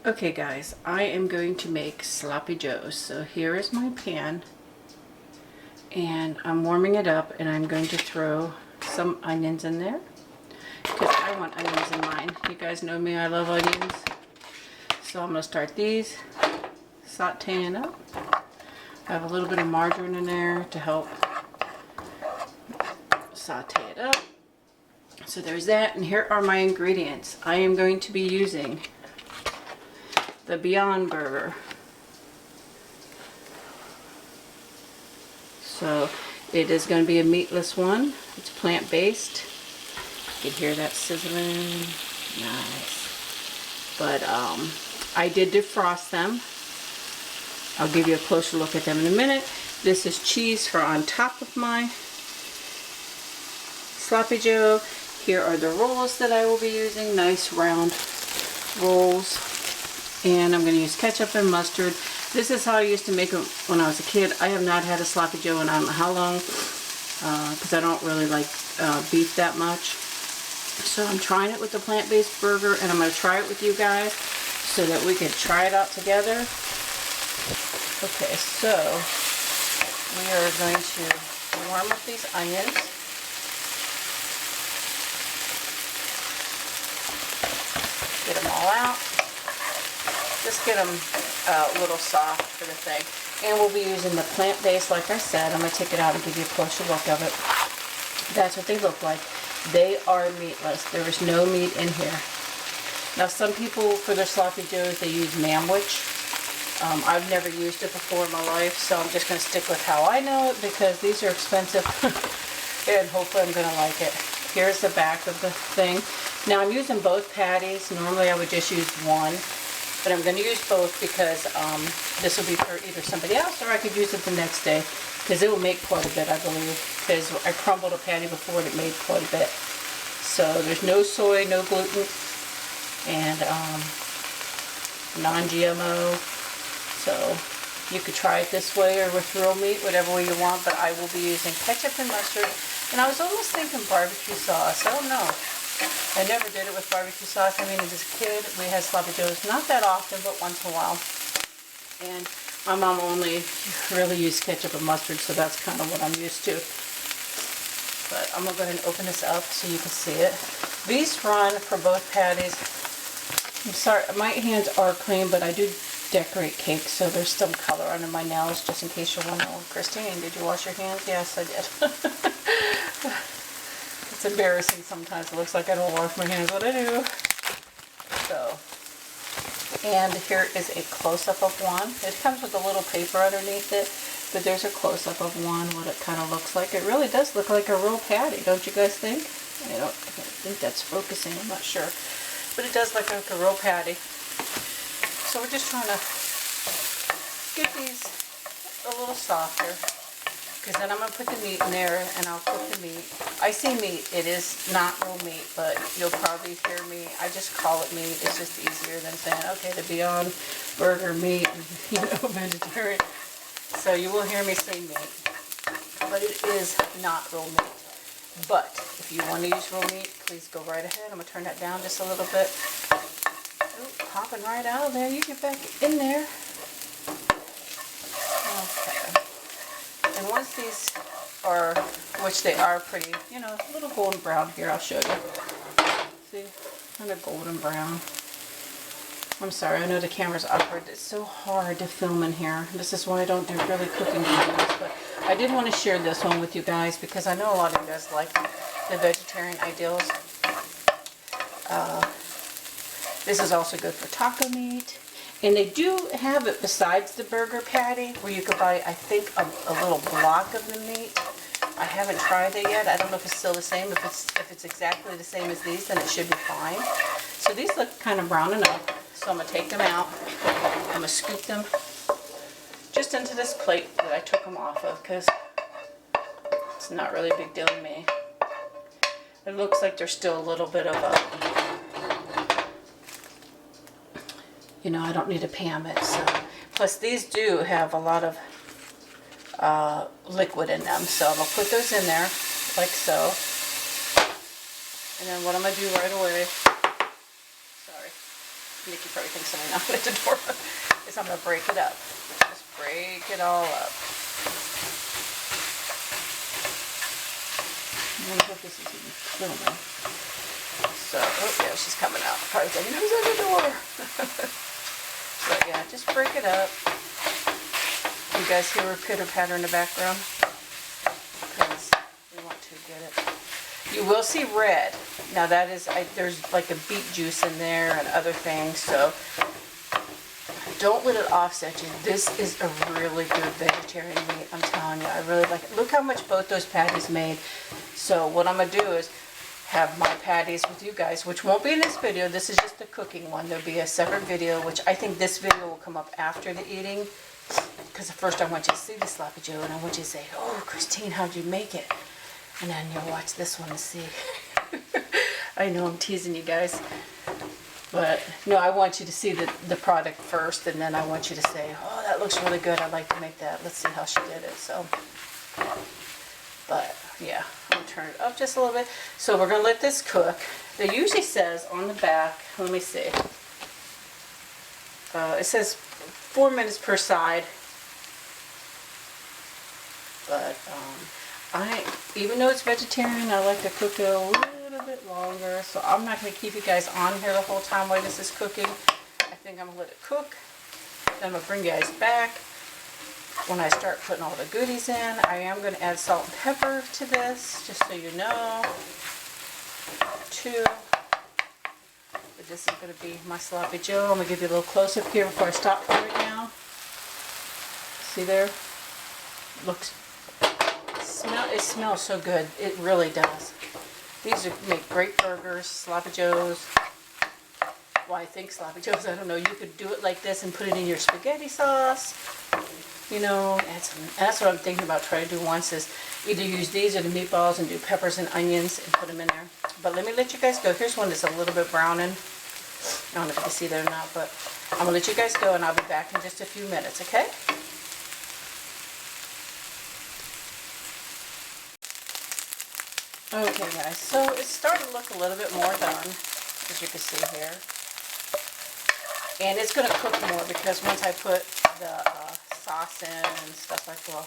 Okay guys, I am going to make sloppy joes. So here is my pan and I'm warming it up and I'm going to throw some onions in there because I want onions in mine. You guys know me, I love onions. So I'm going to start these sauteing up. I have a little bit of margarine in there to help saute it up. So there's that, and here are my ingredients. I am going to be using the Beyond Burger. So it is going to be a meatless one. It's plant-based. You can hear that sizzling. Nice. But I did defrost them. I'll give you a closer look at them in a minute. This is cheese for on top of my sloppy joe. Here are the rolls that I will be using. Nice round rolls. And I'm going to use ketchup and mustard. This is how I used to make them when I was a kid. I have not had a sloppy joe in I don't know how long because I don't really like beef that much. So I'm trying it with the plant-based burger, and I'm going to try it with you guys so that we can try it out together. Okay, so we are going to warm up these onions. Get them all out. Just get them a little soft for the thing. And we'll be using the plant-based, like I said. I'm going to take it out and give you a closer look of it. That's what they look like. They are meatless. There is no meat in here. Now some people, for their sloppy joes, they use manwich. I've never used it before in my life, so I'm just going to stick with how I know it because these are expensive. And hopefully I'm going to like it. Here's the back of the thing. Now I'm using both patties. Normally I would just use one. But I'm going to use both because this will be for either somebody else or I could use it the next day because it will make quite a bit, I believe, because I crumbled a patty before and it made quite a bit. So there's no soy, no gluten, and non-GMO. So you could try it this way or with real meat, whatever way you want, but I will be using ketchup and mustard. And I was almost thinking barbecue sauce. I don't know. I never did it with barbecue sauce. I mean, as a kid, we had sloppy joes, not that often, but once in a while. And my mom only really used ketchup and mustard, so that's kind of what I'm used to. But I'm going to go ahead and open this up so you can see it. These run for both patties. I'm sorry, my hands are clean, but I do decorate cakes, so there's some color under my nails, just in case you're wondering, Christine, did you wash your hands? Yes, I did. It's embarrassing sometimes. It looks like I don't wash my hands, but I do. So, and here is a close-up of one. It comes with a little paper underneath it, but there's a close-up of one, what it kind of looks like. It really does look like a real patty, don't you guys think? I think that's focusing, I'm not sure. But it does look like a real patty. So we're just trying to get these a little softer. Because then I'm going to put the meat in there, and I'll cook the meat. I say meat. It is not real meat, but you'll probably hear me. I just call it meat. It's just easier than saying, okay, the Beyond Burger meat, vegetarian. So you will hear me say meat. But it is not real meat. But if you want to use real meat, please go right ahead. I'm going to turn that down just a little bit. Ooh, popping right out of there. You get back in there. Okay. And once these are, which they are pretty, you know, a little golden brown here, I'll show you. See, kind of golden brown. I'm sorry, I know the camera's awkward. It's so hard to film in here. This is why I don't do really cooking videos, but I did want to share this one with you guys because I know a lot of you guys like the vegetarian ideals. This is also good for taco meat. And they do have it besides the burger patty where you could buy, I think, a little block of the meat. I haven't tried it yet. I don't know if it's still the same. If it's exactly the same as these, then it should be fine. So these look kind of brown enough. So I'm going to take them out. I'm going to scoop them just into this plate that I took them off of because it's not really a big deal to me. It looks like there's still a little bit of a... You know, I don't need to pan it. So. Plus, these do have a lot of liquid in them. So I'm going to put those in there, like so. And then what I'm going to do right away, sorry, Nikki probably thinks I'm knocking at the door. Is I'm going to break it up. Just break it all up. I hope this is even filming. So, oh yeah, she's coming out. Probably thinking, who's at the door? But yeah, just break it up. You guys hear a pitter patter in the background? Because we want to get it. You will see red. Now that is, there's like a beet juice in there and other things, so don't let it offset you. This is a really good vegetarian meat, I'm telling you. I really like it. Look how much both those patties made. So what I'm going to do is have my patties with you guys, which won't be in this video. This is just the cooking one. There'll be a separate video, which I think this video will come up after the eating. Because first I want you to see the sloppy joe, and I want you to say, oh, Christine, how'd you make it? And then you'll watch this one to see. I know I'm teasing you guys. But no, I want you to see the product first, and then I want you to say, oh, that looks really good. I'd like to make that. Let's see how she did it. So, but yeah, I'm going to turn it up just a little bit. So we're going to let this cook. It usually says on the back, let me see. It says 4 minutes per side. But even though it's vegetarian, I like to cook it a little bit longer. So I'm not going to keep you guys on here the whole time while this is cooking. I think I'm going to let it cook. Then I'm going to bring you guys back when I start putting all the goodies in. I am going to add salt and pepper to this, just so you know. 2. But this is going to be my sloppy joe. I'm going to give you a little close-up here before I stop for it now. See there? It smells so good. It really does. These make great burgers, sloppy joes. Well, I think sloppy joes, I don't know. You could do it like this and put it in your spaghetti sauce. You know, that's what I'm thinking about trying to do once, is either use these or the meatballs and do peppers and onions and put them in there. But let me let you guys go. Here's one that's a little bit browning. I don't know if you can see that or not, but I'm going to let you guys go, and I'll be back in just a few minutes, okay? Okay guys, so it's starting to look a little bit more done, as you can see here. And it's going to cook more because once I put the sauce in and stuff like, well,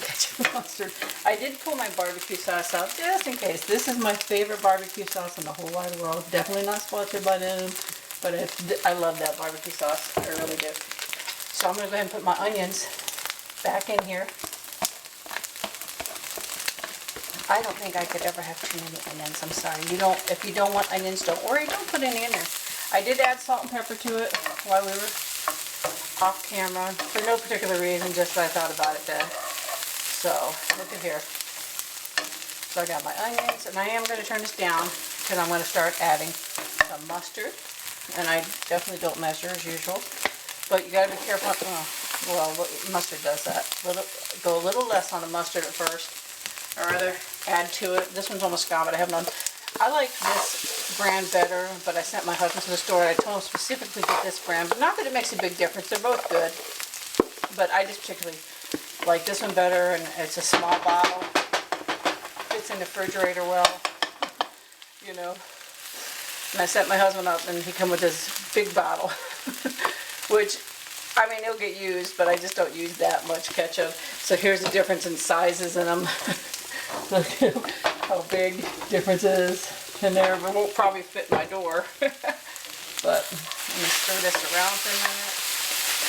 ketchup and mustard. I did pull my barbecue sauce out just in case. This is my favorite barbecue sauce in the whole wide world. Definitely not sponsored by them, but I love that barbecue sauce. I really do. So I'm going to go ahead and put my onions back in here. I don't think I could ever have too many onions. I'm sorry. If you don't want onions, don't worry. Don't put any in there. I did add salt and pepper to it while we were off camera for no particular reason, just I thought about it then. So look at here. So I got my onions, and I am going to turn this down because I'm going to start adding some mustard. And I definitely don't measure as usual, but you got to be careful. Oh, well, mustard does that. Go a little less on the mustard at first, or rather add to it. This one's almost gone, but I have none. I like this brand better, but I sent my husband to the store and I told him specifically get this brand. But not that it makes a big difference. They're both good. But I just particularly like this one better, and it's a small bottle. Fits in the refrigerator well, you know. And I set my husband up, and he come with this big bottle, which, I mean, it'll get used, but I just don't use that much ketchup. So here's the difference in sizes in them. Look how big difference is in there, but it won't probably fit my door. But I'm going to stir this around for a minute.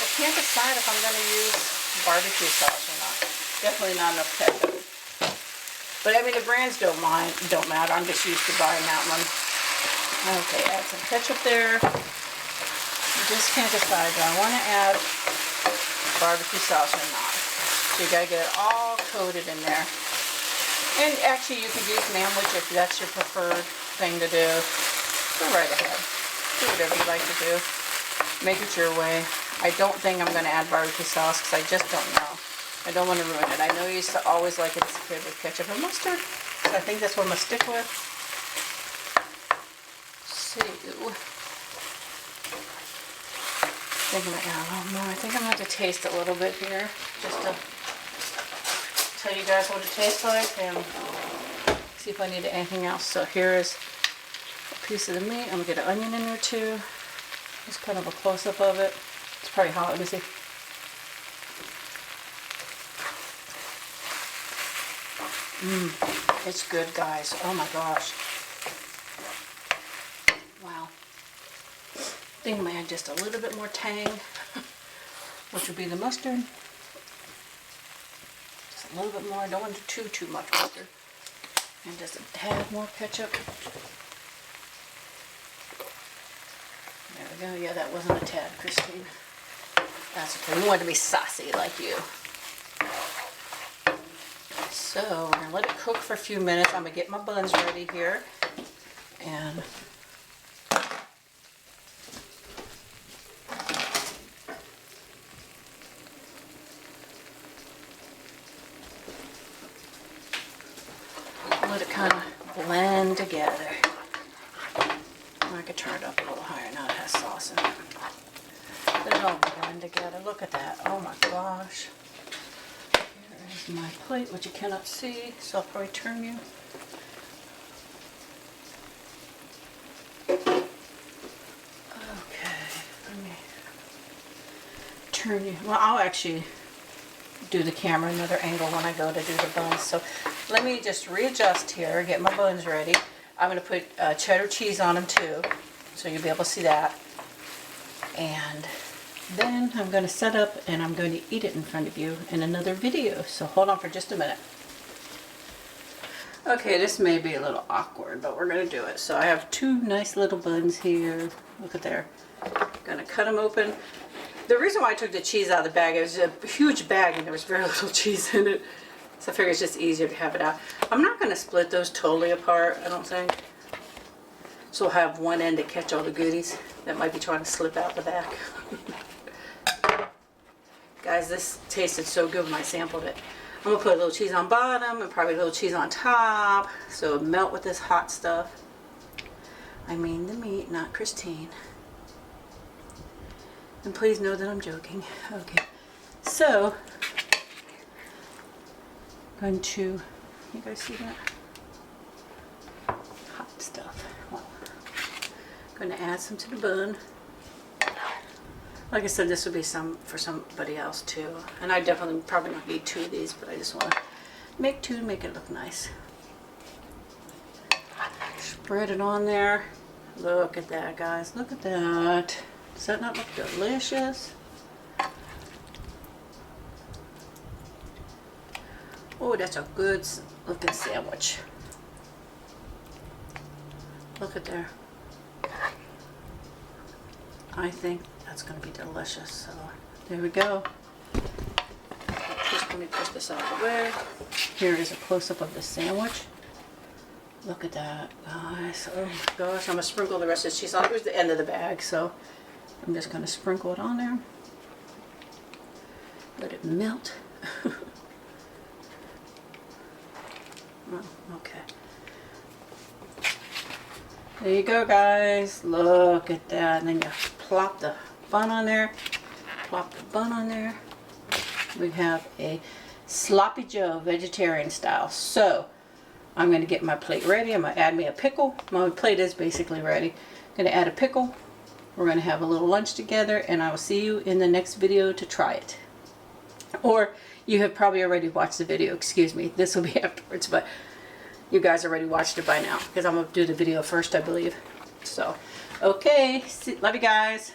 I can't decide if I'm going to use barbecue sauce or not. Definitely not enough ketchup. But I mean, the brands don't matter. I'm just used to buying that one. Okay, add some ketchup there. You just can't decide, do I want to add barbecue sauce or not? So you got to get it all coated in there. And actually, you could use manwich if that's your preferred thing to do. Go right ahead. Do whatever you like to do. Make it your way. I don't think I'm going to add barbecue sauce because I just don't know. I don't want to ruin it. I know you used to always like it as a kid with ketchup and mustard, so I think that's what I'm going to stick with. So, I think I'm going to add a little more. I think I'm going to have to taste a little bit here, just to tell you guys what it tastes like and see if I need anything else. So here is a piece of the meat. I'm going to get an onion in there too. Just kind of a close-up of it. It's probably hot. Let me see. It's good, guys. Oh my gosh. Wow. I think I might add just a little bit more tang, which would be the mustard. Just a little bit more. I don't want too much mustard. And just a tad more ketchup. There we go. Yeah, that wasn't a tad, Christine. That's okay. We want to be saucy like you. So we're going to let it cook for a few minutes. I'm going to get my buns ready here. And let it kind of blend together. I could turn it up a little higher now. It has sauce in it. Let it all blend together. Look at that. Oh my gosh. Here is my plate, which you cannot see, so I'll probably turn you. Okay. Let me turn you. Well, I'll actually do the camera another angle when I go to do the buns. So let me just readjust here, get my buns ready. I'm going to put cheddar cheese on them too, so you'll be able to see that. And then I'm going to set up and I'm going to eat it in front of you in another video. So hold on for just a minute. Okay, this may be a little awkward, but we're going to do it. So I have two nice little buns here. Look at there. I'm going to cut them open. The reason why I took the cheese out of the bag, it was a huge bag and there was very little cheese in it. So I figured it's just easier to have it out. I'm not going to split those totally apart, I don't think. So I'll have one end to catch all the goodies that might be trying to slip out the back. Guys, this tasted so good when I sampled it. I'm going to put a little cheese on bottom and probably a little cheese on top so it'll melt with this hot stuff. I mean the meat, not Christine. And please know that I'm joking. Okay, so I'm going to, you guys see that? Hot stuff. Well, I'm going to add some to the bun. Like I said, this would be some for somebody else too. And I definitely probably not need two of these, but I just want to make two to make it look nice. Spread it on there. Look at that, guys. Look at that. Does that not look delicious? Oh, that's a good looking sandwich. Look at there. I think that's going to be delicious. So there we go. Just let me push this out of the way. Here is a close-up of the sandwich. Look at that, guys. Oh my gosh, I'm going to sprinkle the rest of the cheese on. Here's the end of the bag, so I'm just going to sprinkle it on there. Let it melt. Oh, okay. There you go, guys. Look at that. And then you plop the bun on there. Plop the bun on there. We have a sloppy Joe vegetarian style. So I'm going to get my plate ready. I'm going to add me a pickle. My plate is basically ready. I'm going to add a pickle. We're going to have a little lunch together, and I will see you in the next video to try it. Or you have probably already watched the video. Excuse me. This will be afterwards, but you guys already watched it by now because I'm going to do the video first, I believe. So, okay. Love you guys.